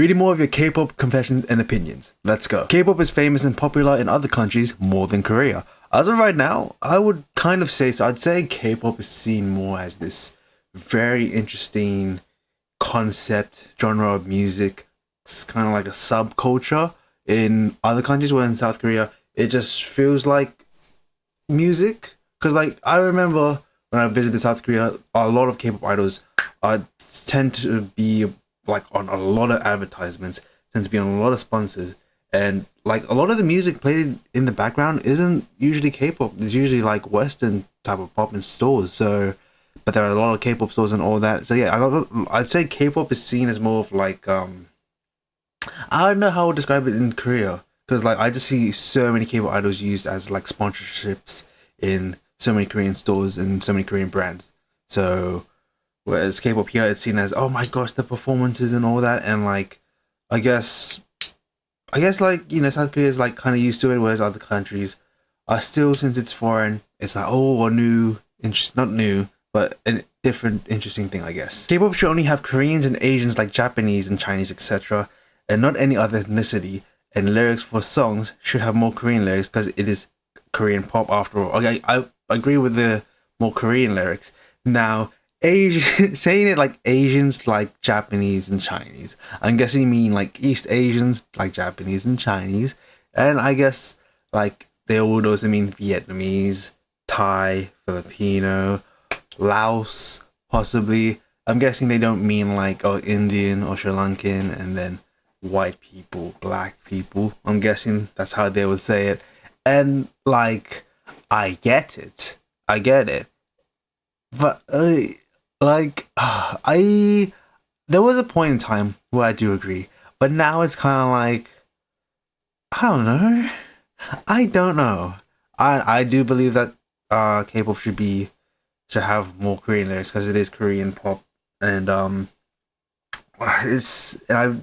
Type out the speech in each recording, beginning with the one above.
Reading more of your K-pop confessions and opinions. Let's go. K-pop is famous and popular in other countries more than Korea. As of right now, I would kind of say so. I'd say K-pop is seen more as this very interesting concept genre of music. It's kind of like a subculture in other countries, where in South Korea it just feels like music. Because like I remember when I visited South Korea, a lot of K-pop idols tend to be like on a lot of advertisements, tend to be on a lot of sponsors, and like a lot of the music played in the background isn't usually K-pop. It's usually like Western type of pop in stores. So, but there are a lot of K-pop stores and all that. So yeah, I'd say K-pop is seen as more of like I don't know how I would describe it in Korea, because like I just see so many K-pop idols used as like sponsorships in so many Korean stores and so many Korean brands. So whereas K-pop here, it's seen as, oh my gosh, the performances and all that, and like I guess like, you know, South Korea is like kind of used to it, whereas other countries are still, since it's foreign, it's like, oh, a new not new, but a different interesting thing, I guess. K-pop should only have Koreans and Asians like Japanese and Chinese, etc., and not any other ethnicity. And lyrics for songs should have more Korean lyrics because it is Korean pop after all. Okay, I agree with the more Korean lyrics. Now, Asian, saying it like Asians like Japanese and Chinese, I'm guessing you mean like East Asians like Japanese and Chinese, and I guess like they all also mean Vietnamese, Thai, Filipino, Laos, possibly. I'm guessing they don't mean like, oh, Indian or Sri Lankan and then white people, black people. I'm guessing that's how they would say it. And like, I get it, but there was a point in time where I do agree, but now it's kind of like, I don't know. I do believe that K-pop should have more Korean lyrics because it is Korean pop, and I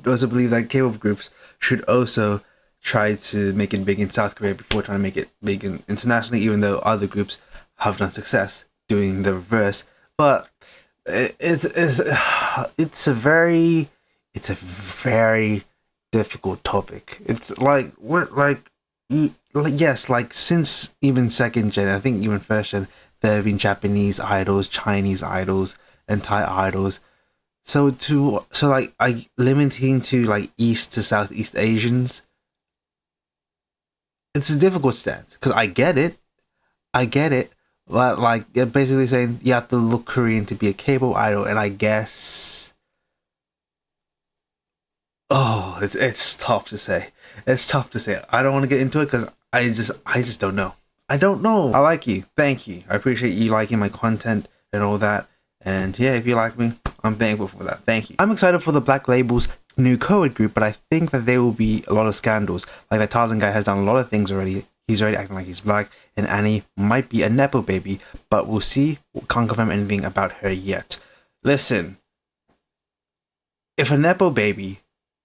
also believe that K-pop groups should also try to make it big in South Korea before trying to make it big internationally, even though other groups have done success doing the reverse. But it's a very difficult topic. It's like yes, like since even second gen, I think even first gen, there have been Japanese idols, Chinese idols, and Thai idols. So like I limiting to like East to Southeast Asians, it's a difficult stance because I get it, but like you're basically saying you have to look Korean to be a K-pop idol, and I guess, oh, it's tough to say. It's tough to say. I don't want to get into it because I just don't know. I don't know. I like you. Thank you. I appreciate you liking my content and all that. And yeah, if you like me, I'm thankful for that. Thank you. I'm excited for the Black Label's new co-ed group, but I think that there will be a lot of scandals. Like that Tarzan guy has done a lot of things already. He's already acting like he's black, and Annie might be a nepo baby, but we'll see. We can't confirm anything about her yet. Listen, if a nepo baby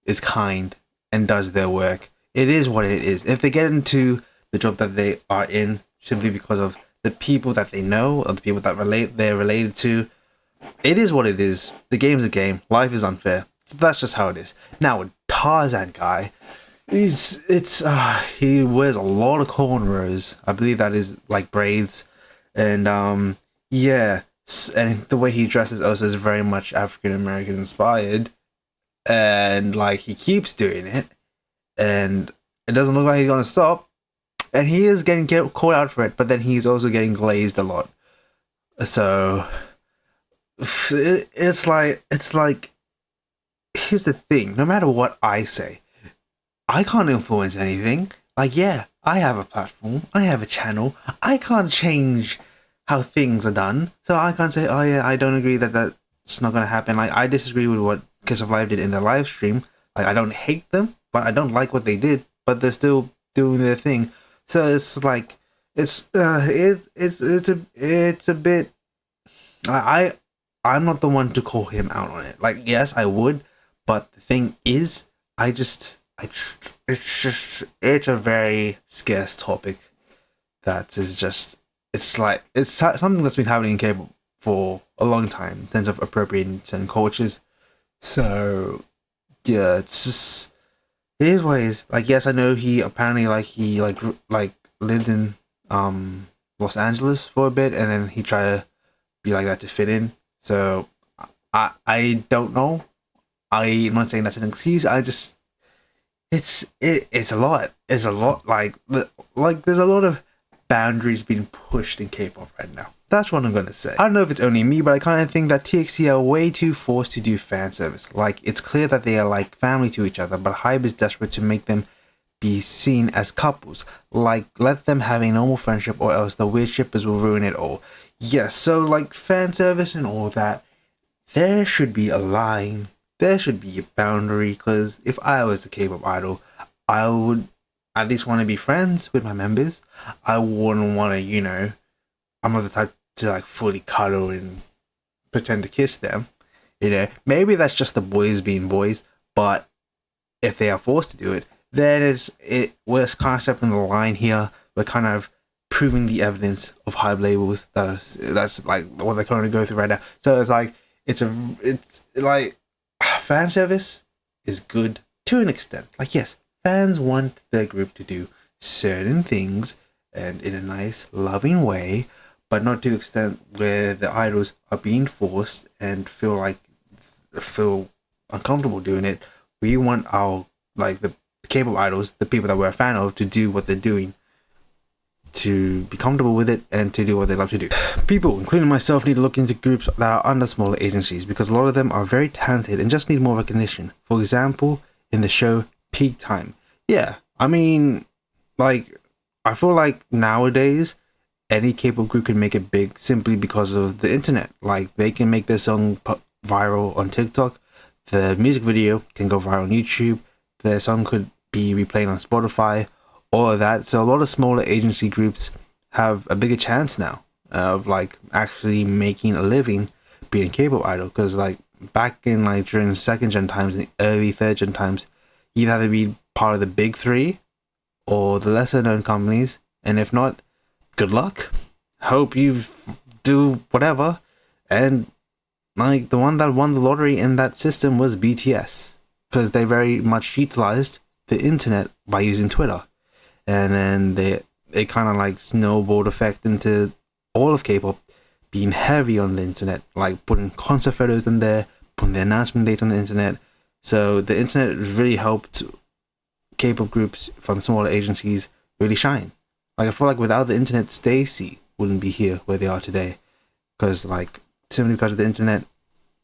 is kind and does their work, it is what it is. If they get into the job that they are in simply because of the people that they know or the people that they're related to, it is what it is. The game's a game. Life is unfair. So that's just how it is. Now with Tarzan guy, he wears a lot of cornrows. I believe that is like braids, and yeah, and the way he dresses also is very much African American inspired, and like he keeps doing it, and it doesn't look like he's gonna stop, and he is getting called out for it, but then he's also getting glazed a lot. So it's like here's the thing, no matter what I say, I can't influence anything. Like, yeah, I have a platform, I have a channel, I can't change how things are done, so I can't say, oh yeah, I don't agree that that's not gonna happen. Like, I disagree with what Kiss of Life did in their live stream. Like, I don't hate them, but I don't like what they did, but they're still doing their thing. So it's like, it's a bit, I'm not the one to call him out on it. Like, yes, I would, but the thing is, it's a very scarce topic that is just, it's something that's been happening in K-pop for a long time in terms of appropriating certain cultures. So yeah, it's just it is what it is. Like, yes, I know he apparently like lived in Los Angeles for a bit, and then he tried to be like that to fit in. So I don't know. I'm not saying that's an excuse. I just it's a lot. It's a lot. Like there's a lot of boundaries being pushed in K-pop right now. That's what I'm gonna say. I don't know if it's only me, but I kind of think that TXT are way too forced to do fan service. Like, it's clear that they are like family to each other, but Hybe is desperate to make them be seen as couples. Like, let them have a normal friendship, or else the weird shippers will ruin it all. Yes, so like fan service and all that, there should be a line. There should be a boundary. Because if I was a K-pop idol, I would at least want to be friends with my members. I wouldn't want to, I'm not the type to like fully cuddle and pretend to kiss them. Maybe that's just the boys being boys, but if they are forced to do it, then we're kind of stepping the line here. We're kind of proving the evidence of Hybe labels that's like what they're currently going through right now. So it's like it's like fan service is good to an extent. Like, yes, fans want their group to do certain things and in a nice, loving way, but not to the extent where the idols are being forced and feel uncomfortable doing it. We want our, like, the K-pop idols, the people that we're a fan of, to do what they're doing, to be comfortable with it and to do what they love to do. People, including myself, need to look into groups that are under smaller agencies, because a lot of them are very talented and just need more recognition. For example, in the show Peak Time. Yeah, I mean, like, I feel like nowadays any K-pop group can make it big simply because of the internet. Like, they can make their song viral on TikTok, the music video can go viral on YouTube, their song could be replayed on Spotify, all of that. So a lot of smaller agency groups have a bigger chance now of like actually making a living being a K-pop idol, because like back in like during second gen times and early third gen times, you'd have to be part of the big three or the lesser known companies, and if not, good luck. Hope you do whatever. And like the one that won the lottery in that system was BTS, because they very much utilized the internet by using Twitter, and then they kind of like snowballed effect into all of K-pop being heavy on the internet, like putting concert photos in there, putting the announcement dates on the internet. So the internet really helped K-pop groups from smaller agencies really shine. Like, I feel like without the internet, Stacy wouldn't be here where they are today, because like simply because of the internet,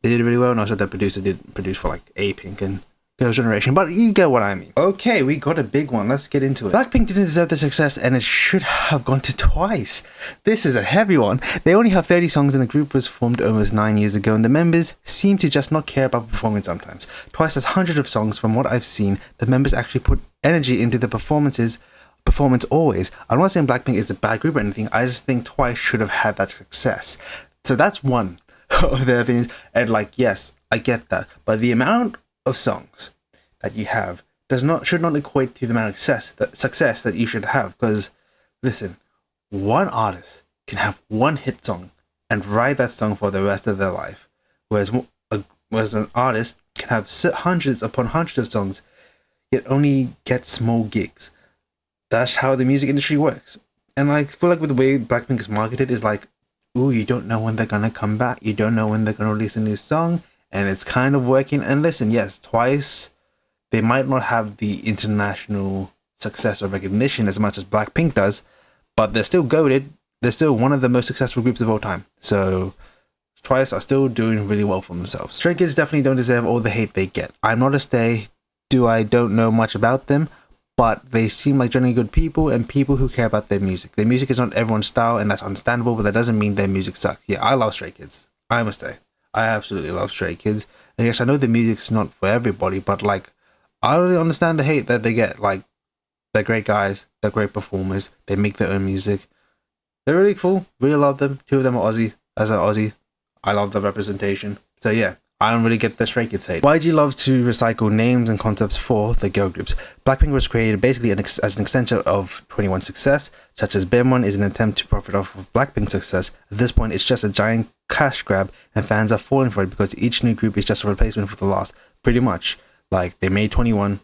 they did really well. And also the producer did produce for like A-Pink and Girls' Generation, but you get what I mean. Okay, we got a big one. Let's get into it. Blackpink didn't deserve the success, and it should have gone to Twice. This is a heavy one. They only have 30 songs, and the group was formed almost 9 years ago, and the members seem to just not care about performing sometimes. Twice has hundreds of songs. From what I've seen, the members actually put energy into the performance always. I'm not saying Blackpink is a bad group or anything. I just think Twice should have had that success. So that's one of their things. And like, yes, I get that, but the amount of songs that you have should not equate to the amount of success that you should have. Because listen, one artist can have one hit song and write that song for the rest of their life, whereas an artist can have hundreds upon hundreds of songs yet only get small gigs. That's how the music industry works. And like, I feel like with the way Blackpink is marketed is like, ooh, you don't know when they're gonna come back, you don't know when they're gonna release a new song, and it's kind of working. And listen, yes, Twice, they might not have the international success or recognition as much as Blackpink does, but they're still goated. They're still one of the most successful groups of all time. So Twice are still doing really well for themselves. Stray Kids definitely don't deserve all the hate they get. I'm not a stay. I don't know much about them, but they seem like generally good people and people who care about their music. Their music is not everyone's style, and that's understandable, but that doesn't mean their music sucks. Yeah, I love Stray Kids. I must say. I absolutely love Stray Kids. And yes, I know the music's not for everybody, but like, I don't really understand the hate that they get. Like, they're great guys, they're great performers, they make their own music. They're really cool, really love them. Two of them are Aussie. As an Aussie, I love the representation. So yeah, I don't really get the Stray Kids hate. YG loves to recycle names and concepts for the girl groups. Blackpink was created basically as an extension of 21's success, such as Bemon is an attempt to profit off of Blackpink's success. At this point, it's just a giant cash grab, and fans are falling for it because each new group is just a replacement for the last, pretty much. Like they made 21,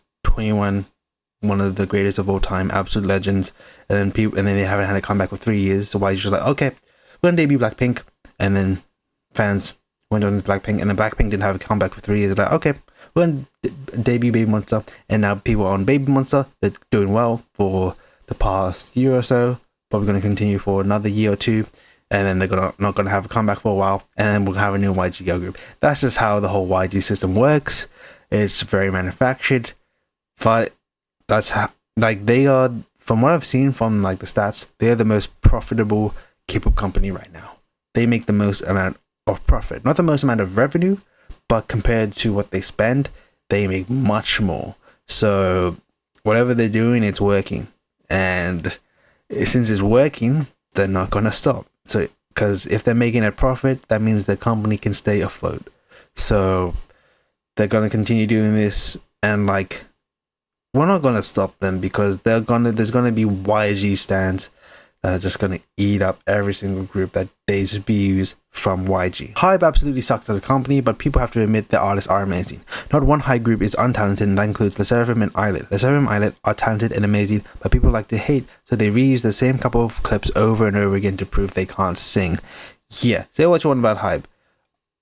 one of the greatest of all time, absolute legends, and then they haven't had a comeback for 3 years. So YG's just like, okay, we're gonna debut Blackpink, and then fans went on Blackpink, and then Blackpink didn't have a comeback for 3 years. They're like, okay, we're gonna debut Baby Monster, and now people are on Baby Monster. They're doing well for the past year or so, but we're gonna continue for another year or two, and then they're not gonna have a comeback for a while, and then we'll have a new YG girl group. That's just how the whole YG system works. It's very manufactured, but that's how, like, they are, from what I've seen from like the stats, they're the most profitable K-pop company right now. They make the most amount of profit, not the most amount of revenue, but compared to what they spend, they make much more. So whatever they're doing, it's working, and since it's working, they're not gonna stop. So because if they're making a profit, that means the company can stay afloat. So they're gonna continue doing this, and like, we're not gonna stop them, because there's gonna be YG stands that are just gonna eat up every single group that debuts from YG. Hybe absolutely sucks as a company, but people have to admit their artists are amazing. Not one Hybe group is untalented, and that includes LE SSERAFIM and Islet. LE SSERAFIM and Islet are talented and amazing, but people like to hate, so they reuse the same couple of clips over and over again to prove they can't sing. Yeah, say what you want about Hybe.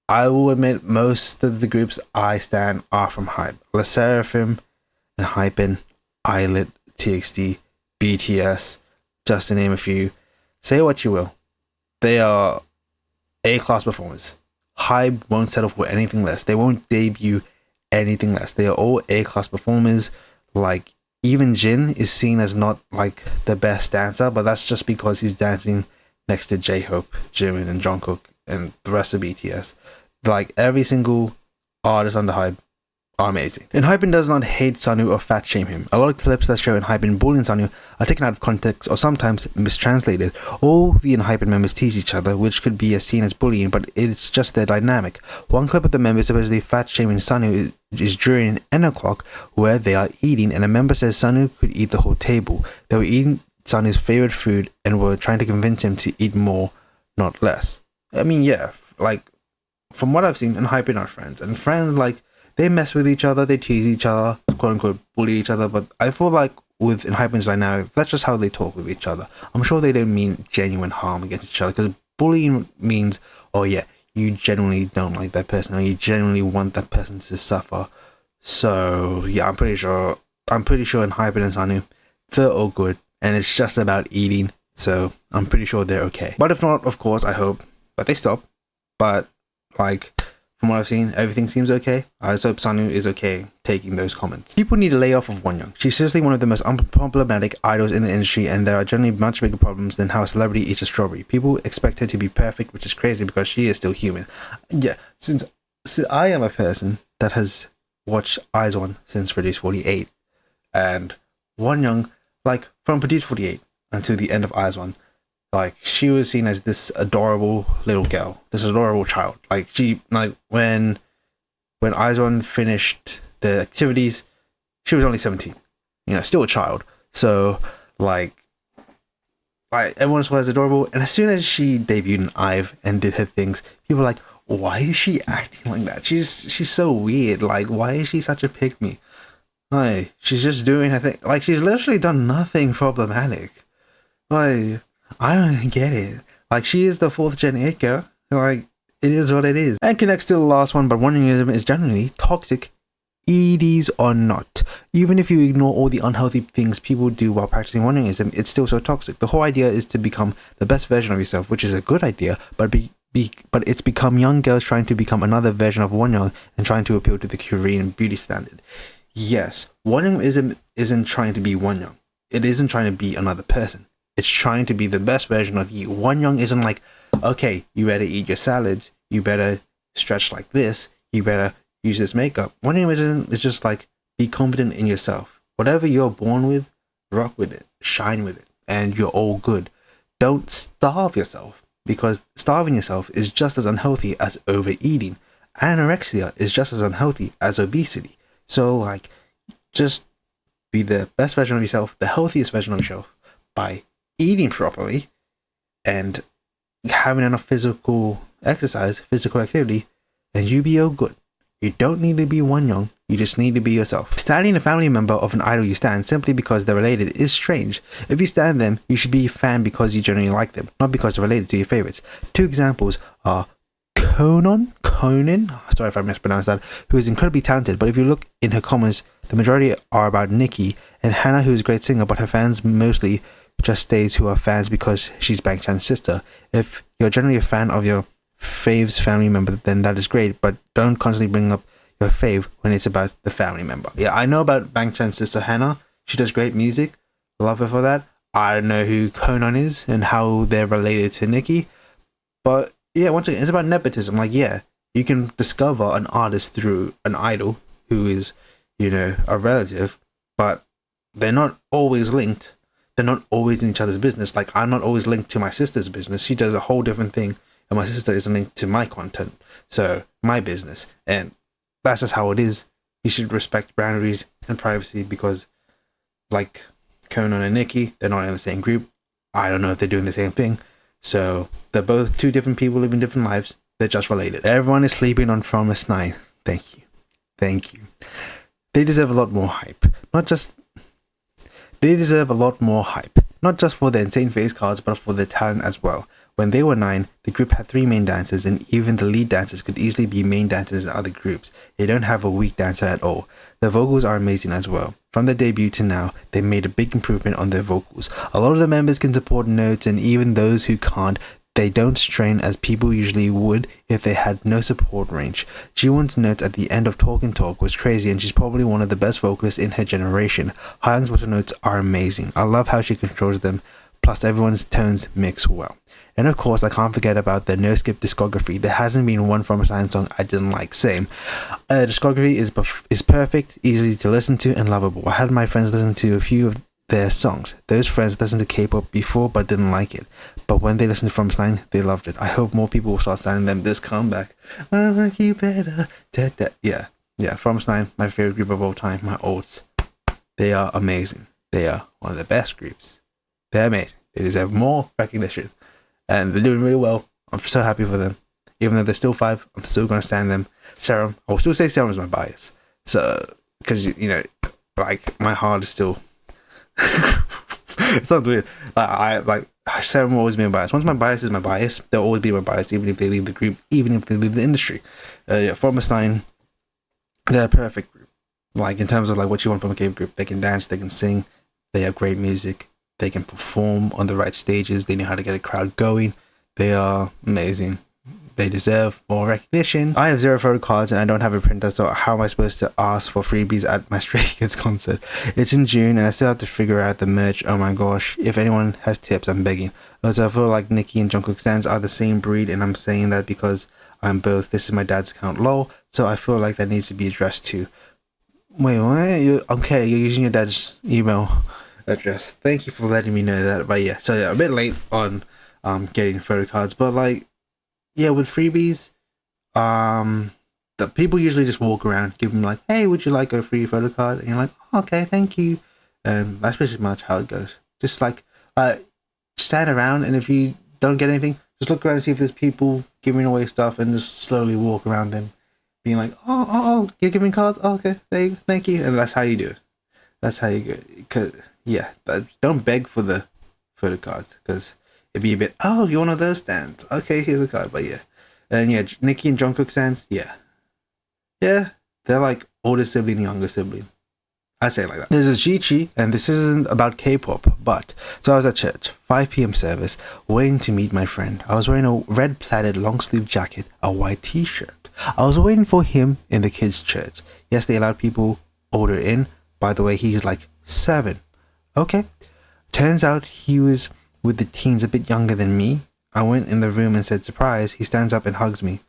I will admit most of the groups I stan are from Hybe. LE SSERAFIM and Hyben, Islet, TXT, BTS, just to name a few. Say what you will, they are A-class performers. Hybe won't settle for anything less. They won't debut anything less. They are all A-class performers. Like, even Jin is seen as not like the best dancer, but that's just because he's dancing next to J-Hope, Jimin, and Jungkook, and the rest of BTS. Like, every single artist under Hybe are amazing. And Hyben does not hate Sunwoo or fat shame him. A lot of clips that show Hyben bullying Sunwoo are taken out of context or sometimes mistranslated. All the Hyben members tease each other, which could be seen as bullying, but it's just their dynamic. One clip of the members supposedly fat shaming Sunwoo is during an o'clock where they are eating, and a member says Sunwoo could eat the whole table. They were eating Sunwoo's favorite food and were trying to convince him to eat more, not less. I mean, yeah, like, from what I've seen, and Hyben are friends, and friends, like, they mess with each other, they tease each other, quote unquote bully each other, but I feel like with Hyben's dynamic, that's just how they talk with each other. I'm sure they don't mean genuine harm against each other, because bullying means, oh yeah, you genuinely don't like that person, or you genuinely want that person to suffer. So yeah, I'm pretty sure in Hyben and Sunwoo, they're all good, and it's just about eating, so I'm pretty sure they're okay. But if not, of course, I hope that they stop. But like, from what I've seen, everything seems okay. I just hope Sunwoo is okay taking those comments. People need a layoff of Wonyoung. She's seriously one of the most unproblematic idols in the industry, and there are generally much bigger problems than how a celebrity eats a strawberry. People expect her to be perfect, which is crazy because she is still human. Yeah, since I am a person that has watched IZ*ONE since Produce 48, and Wonyoung, like, from Produce 48 until the end of IZ*ONE, like, she was seen as this adorable little girl, this adorable child. Like, she, like, when IZ*ONE finished the activities, she was only 17, you know, still a child. So like everyone saw her as adorable, and as soon as she debuted in IVE and did her things, people were like, why is she acting like that? She's so weird. Like, why is she such a pick-me? Like, she's just doing her thing. Like, she's literally done nothing problematic. Like, I don't get it. Like, she is the 4th gen it girl. Like, it is what it is. And connects to the last one, but Wonyoungism is generally toxic, EDs or not. Even if you ignore all the unhealthy things people do while practicing Wonyoungism, it's still so toxic. The whole idea is to become the best version of yourself, which is a good idea, but it's become young girls trying to become another version of Wonyoung and trying to appeal to the Korean beauty standard. Yes, Wonyoungism isn't trying to be Wonyoung. It isn't trying to be another person. It's trying to be the best version of you. Wonyoung isn't like, okay, you better eat your salads, you better stretch like this, you better use this makeup. Wonyoungism is just like, be confident in yourself. Whatever you're born with, rock with it, shine with it, and you're all good. Don't starve yourself, because starving yourself is just as unhealthy as overeating. Anorexia is just as unhealthy as obesity. So like, just be the best version of yourself, the healthiest version of yourself, by eating properly and having enough physical exercise, physical activity, and you be all good. You don't need to be Wonyoung, you just need to be yourself. Standing a family member of an idol you stand simply because they're related is strange. If you stand them, you should be a fan because you generally like them, not because they're related to your favorites. Two examples are Conan, sorry if I mispronounced that, who is incredibly talented, but if you look in her comments, the majority are about Nicki, and Hannah, who is a great singer, but her fans mostly just stays who are fans because she's Bang Chan's sister. If you're generally a fan of your fave's family member, then that is great, but don't constantly bring up your fave when it's about the family member. Yeah, I know about Bang Chan's sister Hannah. She does great music. Love her for that. I don't know who Conan is and how they're related to Nicki, but yeah, once again, it's about nepotism. Like, yeah, you can discover an artist through an idol who is, you know, a relative, but they're not always linked. They're not always in each other's business. Like, I'm not always linked to my sister's business. She does a whole different thing, and my sister isn't linked to my content, so my business. And that's just how it is. You should respect boundaries and privacy because, like, Conan and Nicki, they're not in the same group. I don't know if they're doing the same thing. So they're both two different people living different lives. They're just related. Everyone is sleeping on Promise 9. Thank you. Thank you. They deserve a lot more hype. They deserve a lot more hype. Not just for their insane face cards, but for their talent as well. When they were 9, the group had 3 main dancers, and even the lead dancers could easily be main dancers in other groups. They don't have a weak dancer at all. Their vocals are amazing as well. From their debut to now, they made a big improvement on their vocals. A lot of the members can support notes, and even those who can't, they don't strain as people usually would if they had no support range. Jiwon's notes at the end of Talk and Talk was crazy, and she's probably one of the best vocalists in her generation. Hyung's water notes are amazing. I love how she controls them, plus everyone's tones mix well. And of course, I can't forget about the no skip discography. There hasn't been one From a Sign song I didn't like. Same. Discography is perfect, easy to listen to, and lovable. I had my friends listen to a few of their songs. Those friends listened to K-pop before but didn't like it. But when they listened to From a Sign, they loved it. I hope more people will start sending them this comeback. I like you better. Yeah. From a Sign, my favorite group of all time. My olds. They are amazing. They are one of the best groups. They're amazing. They deserve more recognition. And they're doing really well. I'm so happy for them. Even though they're still 5, I'm still going to stand them. Serum, I will still say Serum is my bias. So, because, you know, like, my heart is still... It sounds weird. Serum will always be my bias. Once my bias is my bias, they'll always be my bias, even if they leave the group, even if they leave the industry. Promise 9, they're a perfect group. Like, in terms of, like, what you want from a K-pop group. They can dance, they can sing, they have great music. They can perform on the right stages. They know how to get a crowd going. They are amazing. They deserve more recognition. I have 0 photo cards and I don't have a printer, so how am I supposed to ask for freebies at my Stray Kids concert? It's in June and I still have to figure out the merch. Oh my gosh. If anyone has tips, I'm begging. Also, I feel like Nicki and Jungkook stands are the same breed, and I'm saying that because I'm both. This is my dad's account, lol. So I feel like that needs to be addressed too. Wait, what? Okay, you're using your dad's email address. Thank you for letting me know that. But yeah, so yeah, a bit late on getting photo cards, but like, yeah, with freebies, the people usually just walk around, give them like, hey, would you like a free photo card? And you're like, oh, okay, thank you. And that's pretty much how it goes. Just like stand around, and if you don't get anything, just look around and see if there's people giving away stuff, and just slowly walk around them, being like, oh, you're giving cards? Oh, okay, thank you. And that's how you do it. That's how you go. Cause yeah, don't beg for the photo cards, because it'd be a bit, oh, you're one of those stands. Okay, here's a card. But yeah, and yeah, Nicki and Jungkook stands. Yeah, they're like older sibling, younger sibling. I say it like that. There's a Chi, and this isn't about K-pop, but so I was at church, 5 p.m. service, waiting to meet my friend. I was wearing a red plaided long sleeve jacket, a white t-shirt. I was waiting for him in the kids' church. Yes, they allowed people older in. By the way, he's like 7. Okay. Turns out he was with the teens, a bit younger than me. I went in the room and said, surprise. He stands up and hugs me.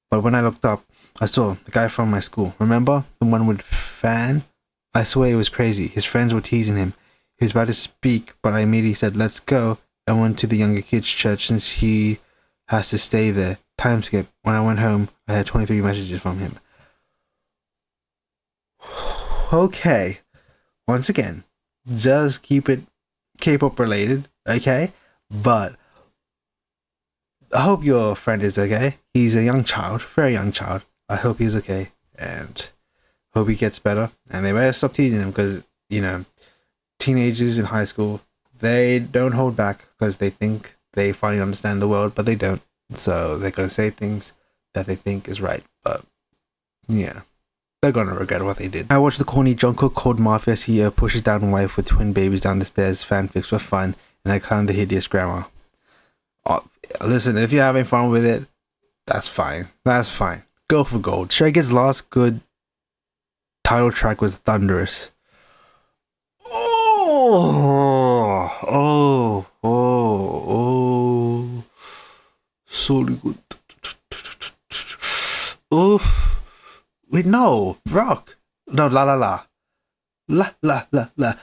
But when I looked up, I saw the guy from my school. Remember? The one with Fan? I swear it was crazy. His friends were teasing him. He was about to speak, but I immediately said, let's go. I went to the younger kids' church since he has to stay there. Time skip. When I went home, I had 23 messages from him. Okay. Once again, just keep it K-pop related, okay? But I hope your friend is okay. He's a young child, very young child. I hope he's okay. and hope he gets better. And they better stop teasing him because, you know, teenagers in high school, they don't hold back because they think they finally understand the world, but they don't. So they're going to say things that they think is right. But yeah, they're going to regret what they did. I watched the corny Jungkook called Mafia CEO pushes down wife with twin babies down the stairs fanfics for fun, and I kind of hideous grammar. Listen, if you're having fun with it, that's fine. That's fine. Go for gold. Stray Kids' last good title track was Thunderous. Oh. So good. Oof. Wait, no. Rock. No, la la la. La la la la.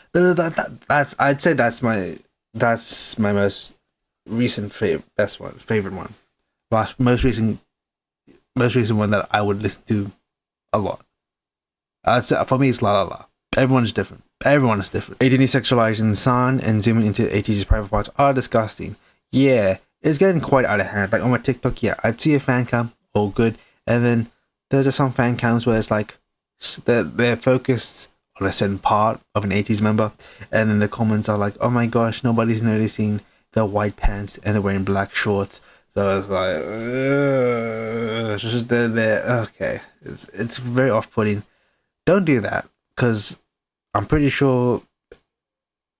That's, I'd say that's my most recent favorite one. Most recent one that I would listen to a lot. I'd say for me it's La La La. Everyone is different. 18 sexualizing San and zooming into 80s private parts are disgusting. Yeah, it's getting quite out of hand. Like on my TikTok, yeah, I'd see a fan cam, all good, and then there's just some fan cams where it's like they're focused on a certain part of an 80s member, and then the comments are like, oh my gosh, nobody's noticing their white pants and they're wearing black shorts. So it's like, okay, it's very off-putting. Don't do that, because I'm pretty sure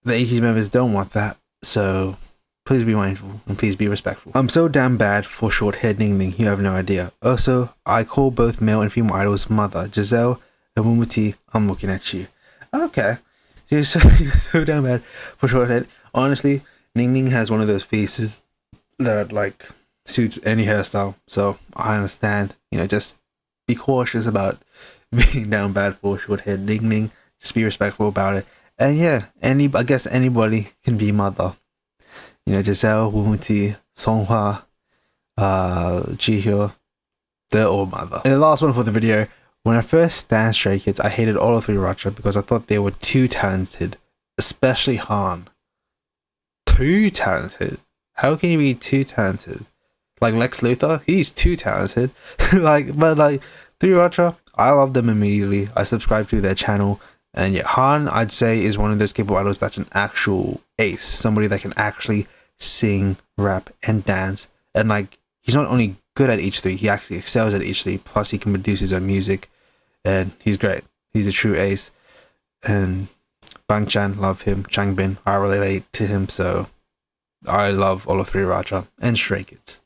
the 80s members don't want that. So please be mindful and please be respectful. I'm so damn bad for short-haired Ning Ning, you have no idea. Also, I call both male and female idols mother. Giselle and Mumuti, I'm looking at you. Okay, you're so damn bad for short-haired. Honestly, Ning Ning has one of those faces that like suits any hairstyle, so I understand. You know, just be cautious about being down bad for short-haired Ning Ning. Just be respectful about it. And yeah, I guess anybody can be mother. You know, Giselle, Wumuti, Songhwa, Jihyo, they're all mother. And the last one for the video. When I first stan Stray Kids, I hated all of 3RACHA because I thought they were too talented, especially Han. Too talented? How can you be too talented? Like Lex Luthor, he's too talented. But 3RACHA, I love them immediately. I subscribe to their channel, and yeah, Han, I'd say, is one of those K-pop idols that's an actual ace, somebody that can actually sing, rap, and dance. And like, he's not only good at each three, he actually excels at each three. Plus, he can produce his own music, and he's great. He's a true ace. And Bang Chan, love him. Changbin, I relate to him, so I love all of 3RACHA and Stray Kids.